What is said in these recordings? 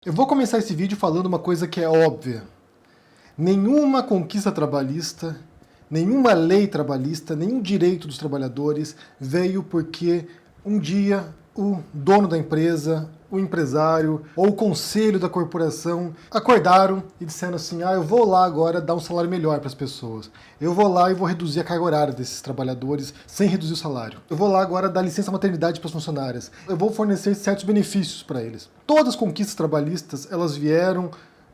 Eu vou começar esse vídeo falando uma coisa que é óbvia. Nenhuma conquista trabalhista, nenhuma lei trabalhista, nenhum direito dos trabalhadores veio porque um dia o dono da empresa, o empresário ou o conselho da corporação acordaram e disseram assim: eu vou lá agora dar um salário melhor para as pessoas. Eu vou lá e vou reduzir a carga horária desses trabalhadores sem reduzir o salário. Eu vou lá agora dar licença maternidade para as funcionárias. Eu vou fornecer certos benefícios para eles. Todas as conquistas trabalhistas, elas vieram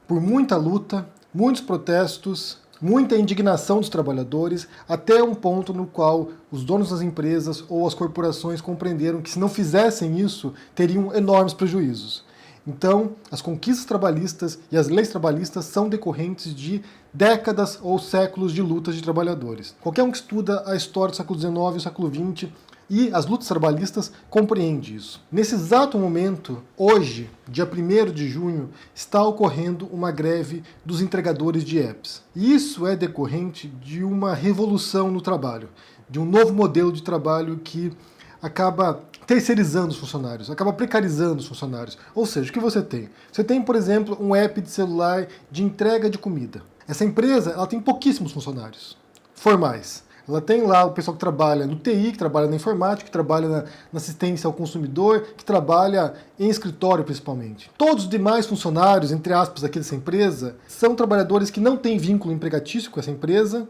por muita luta, muitos protestos, muita indignação dos trabalhadores, até um ponto no qual os donos das empresas ou as corporações compreenderam que se não fizessem isso, teriam enormes prejuízos. Então, as conquistas trabalhistas e as leis trabalhistas são decorrentes de décadas ou séculos de lutas de trabalhadores. Qualquer um que estuda a história do século XIX e do século XX e as lutas trabalhistas compreende isso. Nesse exato momento, hoje, dia 1º de junho, está ocorrendo uma greve dos entregadores de apps. E isso é decorrente de uma revolução no trabalho, de um novo modelo de trabalho que acaba terceirizando os funcionários, acaba precarizando os funcionários. Ou seja, o que você tem? Você tem, por exemplo, um app de celular de entrega de comida. Essa empresa ela tem pouquíssimos funcionários formais. Ela tem lá o pessoal que trabalha no TI, que trabalha na informática, que trabalha na assistência ao consumidor, que trabalha em escritório principalmente. Todos os demais funcionários, entre aspas, aqui dessa empresa, são trabalhadores que não têm vínculo empregatício com essa empresa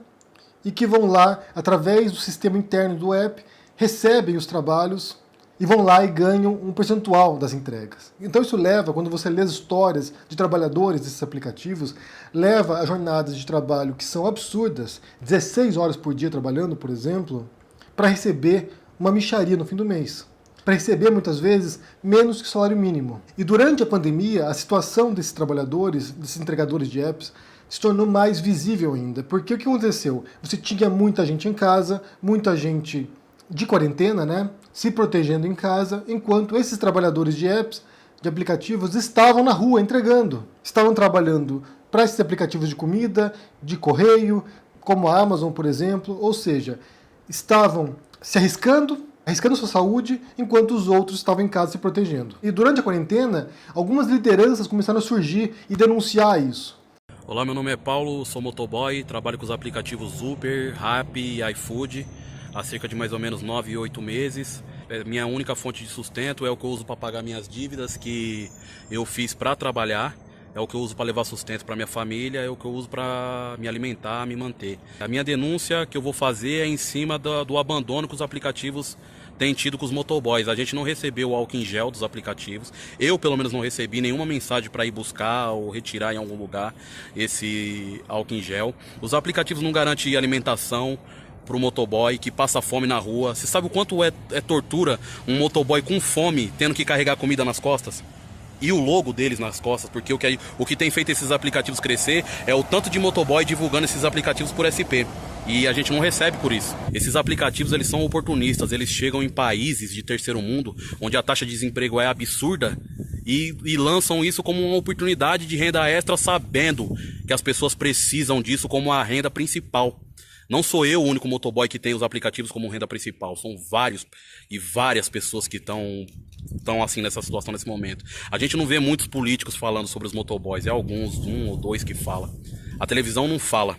e que vão lá, através do sistema interno do app, recebem os trabalhos e vão lá e ganham um percentual das entregas. Então isso leva, quando você lê as histórias de trabalhadores desses aplicativos, leva a jornadas de trabalho que são absurdas, 16 horas por dia trabalhando, por exemplo, para receber uma mixaria no fim do mês. Para receber, muitas vezes, menos que o salário mínimo. E durante a pandemia, a situação desses trabalhadores, desses entregadores de apps, se tornou mais visível ainda. Porque o que aconteceu? Você tinha muita gente em casa, muita gente de quarentena, né, se protegendo em casa, enquanto esses trabalhadores de apps, de aplicativos, estavam na rua entregando. Estavam trabalhando para esses aplicativos de comida, de correio, como a Amazon, por exemplo, ou seja, estavam se arriscando sua saúde, enquanto os outros estavam em casa se protegendo. E durante a quarentena, algumas lideranças começaram a surgir e denunciar isso. Olá, meu nome é Paulo, sou motoboy, trabalho com os aplicativos Uber, Rappi e iFood há cerca de mais ou menos 9 ou 8 meses. Minha única fonte de sustento é o que eu uso para pagar minhas dívidas que eu fiz para trabalhar, é o que eu uso para levar sustento para minha família, é o que eu uso para me alimentar, me manter. A minha denúncia que eu vou fazer é em cima do abandono que os aplicativos têm tido com os motoboys. A gente não recebeu o álcool em gel dos aplicativos. Eu, pelo menos, não recebi nenhuma mensagem para ir buscar ou retirar em algum lugar esse álcool em gel. Os aplicativos não garantem alimentação para o motoboy que passa fome na rua. Você sabe o quanto é tortura um motoboy com fome tendo que carregar comida nas costas? E o logo deles nas costas, porque o que tem feito esses aplicativos crescer é o tanto de motoboy divulgando esses aplicativos por SP. E a gente não recebe por isso. Esses aplicativos, eles são oportunistas, eles chegam em países de terceiro mundo, onde a taxa de desemprego é absurda, e lançam isso como uma oportunidade de renda extra, sabendo que as pessoas precisam disso como a renda principal. Não sou eu o único motoboy que tem os aplicativos como renda principal. São vários e várias pessoas que estão assim nessa situação nesse momento. A gente não vê muitos políticos falando sobre os motoboys. É alguns, um ou dois que fala. A televisão não fala,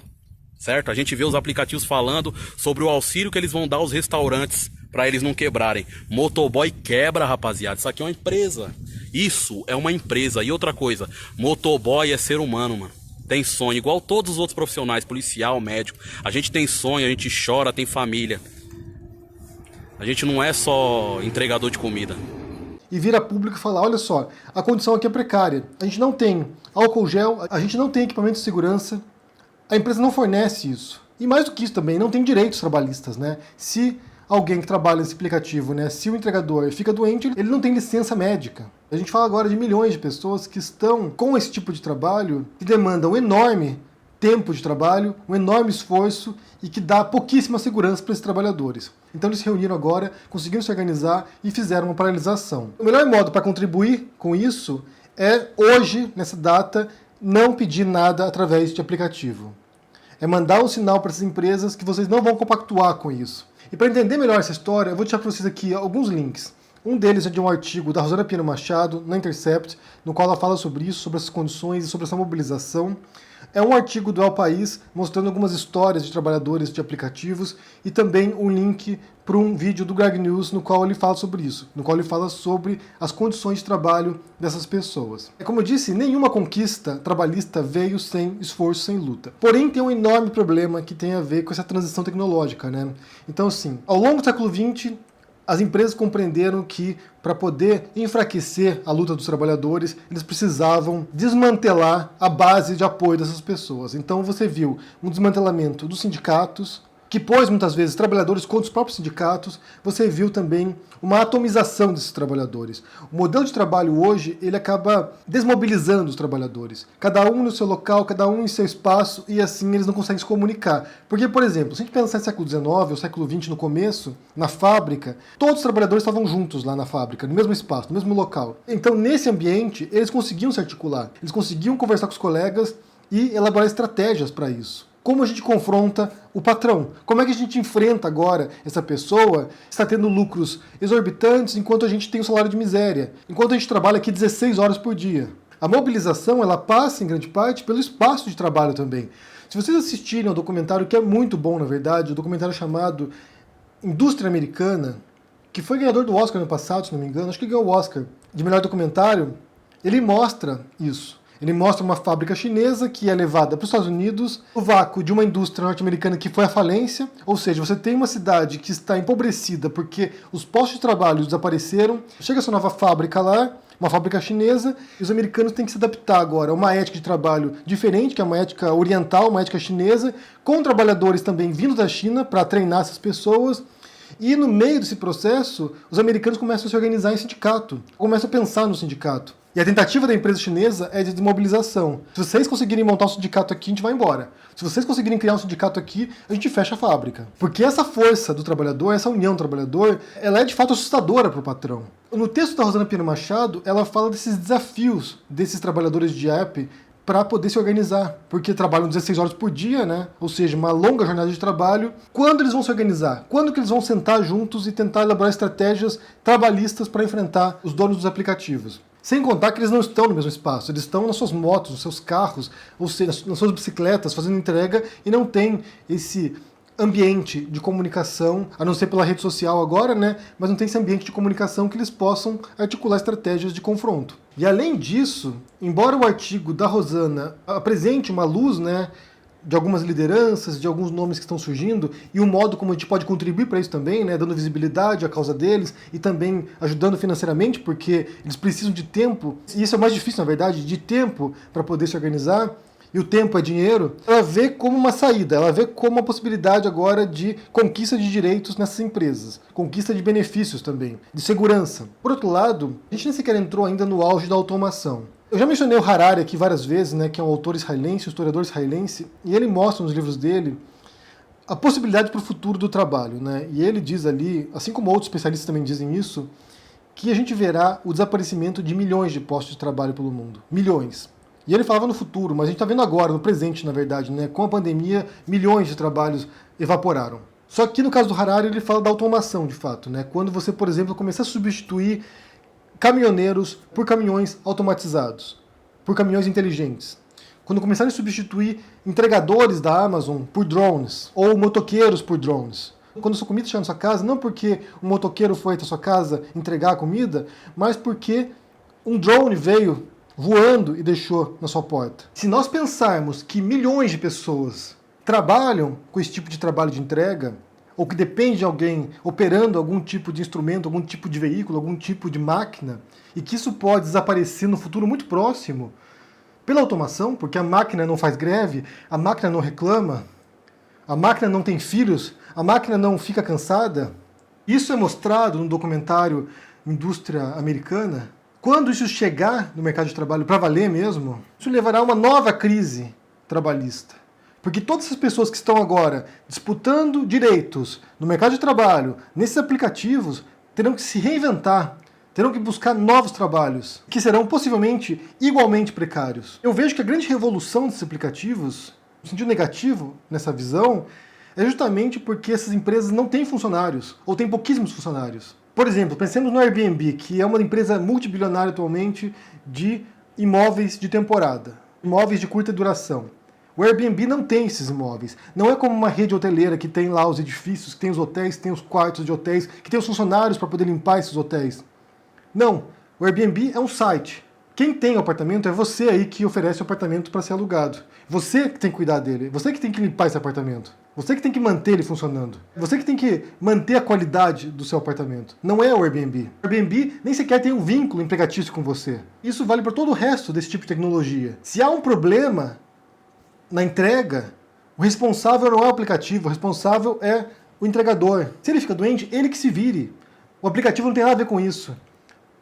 certo? A gente vê os aplicativos falando sobre o auxílio que eles vão dar aos restaurantes para eles não quebrarem. Motoboy quebra, rapaziada. Isso aqui é uma empresa. Isso é uma empresa. E outra coisa, motoboy é ser humano, mano. Tem sonho, igual todos os outros profissionais, policial, médico. A gente tem sonho, a gente chora, tem família. A gente não é só entregador de comida. E vir a público e falar, olha só, a condição aqui é precária. A gente não tem álcool gel, a gente não tem equipamento de segurança, a empresa não fornece isso. E mais do que isso também, não tem direitos trabalhistas, né? Se alguém que trabalha nesse aplicativo, né, se o entregador fica doente, ele não tem licença médica. A gente fala agora de milhões de pessoas que estão com esse tipo de trabalho que demanda um enorme tempo de trabalho, um enorme esforço e que dá pouquíssima segurança para esses trabalhadores. Então eles se reuniram agora, conseguiram se organizar e fizeram uma paralisação. O melhor modo para contribuir com isso é, hoje, nessa data, não pedir nada através de aplicativo. É mandar um sinal para essas empresas que vocês não vão compactuar com isso. E para entender melhor essa história, eu vou deixar para vocês aqui alguns links. Um deles é de um artigo da Rosana Pinheiro Machado, na Intercept, no qual ela fala sobre isso, sobre essas condições e sobre essa mobilização. É um artigo do El País mostrando algumas histórias de trabalhadores de aplicativos e também um link para um vídeo do Greg News no qual ele fala sobre isso, no qual ele fala sobre as condições de trabalho dessas pessoas. Como eu disse, nenhuma conquista trabalhista veio sem esforço, sem luta. Porém, tem um enorme problema que tem a ver com essa transição tecnológica, né? Então, assim, ao longo do século XX, as empresas compreenderam que, para poder enfraquecer a luta dos trabalhadores, eles precisavam desmantelar a base de apoio dessas pessoas. Então você viu um desmantelamento dos sindicatos, que pôs muitas vezes trabalhadores contra os próprios sindicatos. Você viu também uma atomização desses trabalhadores. O modelo de trabalho hoje, ele acaba desmobilizando os trabalhadores. Cada um no seu local, cada um em seu espaço, e assim eles não conseguem se comunicar. Porque, por exemplo, se a gente pensar no século XIX ou século XX no começo, na fábrica, todos os trabalhadores estavam juntos lá na fábrica, no mesmo espaço, no mesmo local. Então, nesse ambiente, eles conseguiam se articular, eles conseguiam conversar com os colegas e elaborar estratégias para isso. Como a gente confronta o patrão? Como é que a gente enfrenta agora essa pessoa que está tendo lucros exorbitantes enquanto a gente tem um salário de miséria? Enquanto a gente trabalha aqui 16 horas por dia. A mobilização, ela passa em grande parte pelo espaço de trabalho também. Se vocês assistirem ao documentário, que é muito bom na verdade, o documentário chamado Indústria Americana, que foi ganhador do Oscar no passado, se não me engano, acho que ganhou o Oscar de melhor documentário, ele mostra isso. Ele mostra uma fábrica chinesa que é levada para os Estados Unidos, o vácuo de uma indústria norte-americana que foi à falência, ou seja, você tem uma cidade que está empobrecida porque os postos de trabalho desapareceram, chega essa nova fábrica lá, uma fábrica chinesa, e os americanos têm que se adaptar agora a uma ética de trabalho diferente, que é uma ética oriental, uma ética chinesa, com trabalhadores também vindo da China para treinar essas pessoas. E no meio desse processo, os americanos começam a se organizar em sindicato, começam a pensar no sindicato. E a tentativa da empresa chinesa é de desmobilização. Se vocês conseguirem montar um sindicato aqui, a gente vai embora. Se vocês conseguirem criar um sindicato aqui, a gente fecha a fábrica. Porque essa força do trabalhador, essa união do trabalhador, ela é de fato assustadora para o patrão. No texto da Rosana Pinheiro Machado, ela fala desses desafios desses trabalhadores de app para poder se organizar, porque trabalham 16 horas por dia, né? Ou seja, uma longa jornada de trabalho. Quando eles vão se organizar? Quando que eles vão sentar juntos e tentar elaborar estratégias trabalhistas para enfrentar os donos dos aplicativos? Sem contar que eles não estão no mesmo espaço, eles estão nas suas motos, nos seus carros, ou seja, nas suas bicicletas, fazendo entrega, e não tem esse ambiente de comunicação, a não ser pela rede social agora, né? Mas não tem esse ambiente de comunicação que eles possam articular estratégias de confronto. E além disso, embora o artigo da Rosana apresente uma luz, né, de algumas lideranças, de alguns nomes que estão surgindo, e o modo como a gente pode contribuir para isso também, né, dando visibilidade à causa deles e também ajudando financeiramente, porque eles precisam de tempo, e isso é o mais difícil, na verdade, de tempo para poder se organizar, e o tempo é dinheiro, ela vê como uma saída, ela vê como uma possibilidade agora de conquista de direitos nessas empresas, conquista de benefícios também, de segurança. Por outro lado, a gente nem sequer entrou ainda no auge da automação. Eu já mencionei o Harari aqui várias vezes, né, que é um autor israelense, um historiador israelense, e ele mostra nos livros dele a possibilidade para o futuro do trabalho, né? E ele diz ali, assim como outros especialistas também dizem isso, que a gente verá o desaparecimento de milhões de postos de trabalho pelo mundo. Milhões. E ele falava no futuro, mas a gente está vendo agora, no presente, na verdade, né? Com a pandemia, milhões de trabalhos evaporaram. Só que no caso do Harari, ele fala da automação, de fato, né? Quando você, por exemplo, começar a substituir caminhoneiros por caminhões automatizados, por caminhões inteligentes. Quando começarem a substituir entregadores da Amazon por drones, ou motoqueiros por drones. Quando a sua comida chega na sua casa, não porque um motoqueiro foi até a sua casa entregar a comida, mas porque um drone veio voando e deixou na sua porta. Se nós pensarmos que milhões de pessoas trabalham com esse tipo de trabalho de entrega, ou que depende de alguém operando algum tipo de instrumento, algum tipo de veículo, algum tipo de máquina, e que isso pode desaparecer no futuro muito próximo, pela automação, porque a máquina não faz greve, a máquina não reclama, a máquina não tem filhos, a máquina não fica cansada. Isso é mostrado no documentário Indústria Americana. Quando isso chegar no mercado de trabalho para valer mesmo, isso levará a uma nova crise trabalhista. Porque todas essas pessoas que estão agora disputando direitos no mercado de trabalho, nesses aplicativos, terão que se reinventar, terão que buscar novos trabalhos, que serão possivelmente igualmente precários. Eu vejo que a grande revolução desses aplicativos, no sentido negativo, nessa visão, é justamente porque essas empresas não têm funcionários, ou têm pouquíssimos funcionários. Por exemplo, pensemos no Airbnb, que é uma empresa multibilionária atualmente de imóveis de temporada, imóveis de curta duração. O Airbnb não tem esses imóveis. Não é como uma rede hoteleira que tem lá os edifícios, que tem os hotéis, que tem os quartos de hotéis, que tem os funcionários para poder limpar esses hotéis. Não. O Airbnb é um site. Quem tem o apartamento é você aí que oferece o apartamento para ser alugado. Você que tem que cuidar dele. Você que tem que limpar esse apartamento. Você que tem que manter ele funcionando. Você que tem que manter a qualidade do seu apartamento. Não é o Airbnb. O Airbnb nem sequer tem um vínculo empregatício com você. Isso vale para todo o resto desse tipo de tecnologia. Se há um problema na entrega, o responsável não é o aplicativo, o responsável é o entregador. Se ele fica doente, ele que se vire. O aplicativo não tem nada a ver com isso.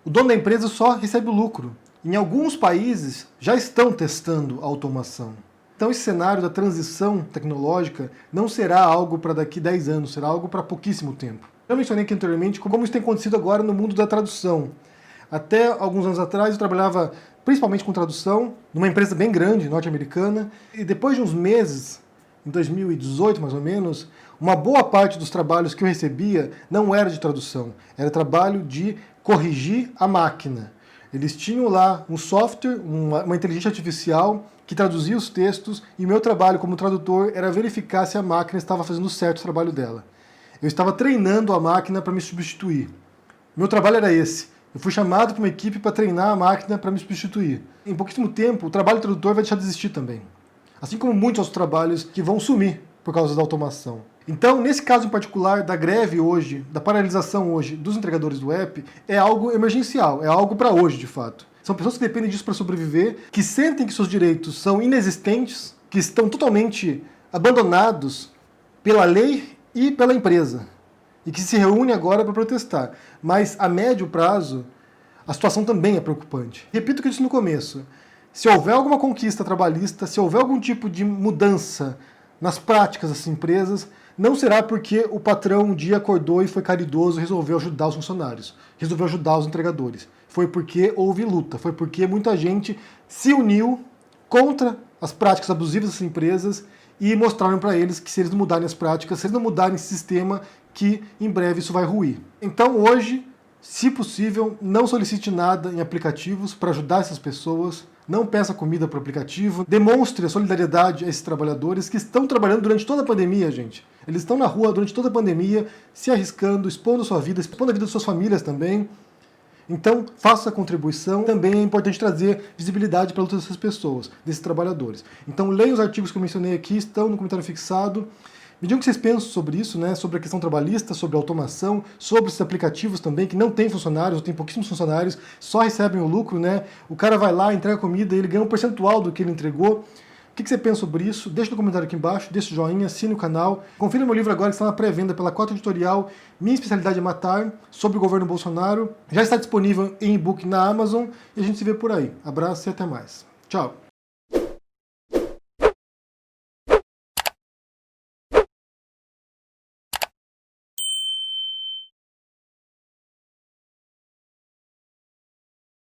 O dono da empresa só recebe o lucro. Em alguns países já estão testando a automação. Então esse cenário da transição tecnológica não será algo para daqui 10 anos, será algo para pouquíssimo tempo. Eu mencionei aqui anteriormente como isso tem acontecido agora no mundo da tradução. Até alguns anos atrás eu trabalhava principalmente com tradução, numa empresa bem grande, norte-americana, e depois de uns meses, em 2018 mais ou menos, uma boa parte dos trabalhos que eu recebia não era de tradução, era trabalho de corrigir a máquina. Eles tinham lá um software, uma inteligência artificial que traduzia os textos, e o meu trabalho como tradutor era verificar se a máquina estava fazendo certo o trabalho dela. Eu estava treinando a máquina para me substituir. Meu trabalho era esse. Eu fui chamado para uma equipe para treinar a máquina para me substituir. Em pouquíssimo tempo, o trabalho do tradutor vai deixar de existir também. Assim como muitos outros trabalhos que vão sumir por causa da automação. Então, nesse caso em particular, da greve hoje, da paralisação hoje dos entregadores do app, é algo emergencial, é algo para hoje, de fato. São pessoas que dependem disso para sobreviver, que sentem que seus direitos são inexistentes, que estão totalmente abandonados pela lei e pela empresa, e que se reúne agora para protestar. Mas a médio prazo, a situação também é preocupante. Repito o que eu disse no começo. Se houver alguma conquista trabalhista, se houver algum tipo de mudança nas práticas das empresas, não será porque o patrão um dia acordou e foi caridoso e resolveu ajudar os funcionários, resolveu ajudar os entregadores. Foi porque houve luta, foi porque muita gente se uniu contra as práticas abusivas das empresas e mostraram para eles que se eles não mudarem as práticas, se eles não mudarem esse sistema, que em breve isso vai ruir. Então hoje, se possível, não solicite nada em aplicativos para ajudar essas pessoas, não peça comida para o aplicativo, demonstre a solidariedade a esses trabalhadores que estão trabalhando durante toda a pandemia, gente. Eles estão na rua durante toda a pandemia, se arriscando, expondo a sua vida, expondo a vida de suas famílias também. Então, faça a contribuição. Também é importante trazer visibilidade para todas essas pessoas, desses trabalhadores. Então, leia os artigos que eu mencionei aqui, estão no comentário fixado. Me digam o que vocês pensam sobre isso, né? Sobre a questão trabalhista, sobre a automação, sobre esses aplicativos também, que não têm funcionários, ou tem pouquíssimos funcionários, só recebem o lucro, né? O cara vai lá, entrega comida, ele ganha um percentual do que ele entregou. O que você pensa sobre isso? Deixa no comentário aqui embaixo, deixa o joinha, assine o canal. Confira meu livro agora que está na pré-venda pela 4 Editorial, Minha Especialidade é Matar, sobre o governo Bolsonaro. Já está disponível em e-book na Amazon e a gente se vê por aí. Abraço e até mais. Tchau!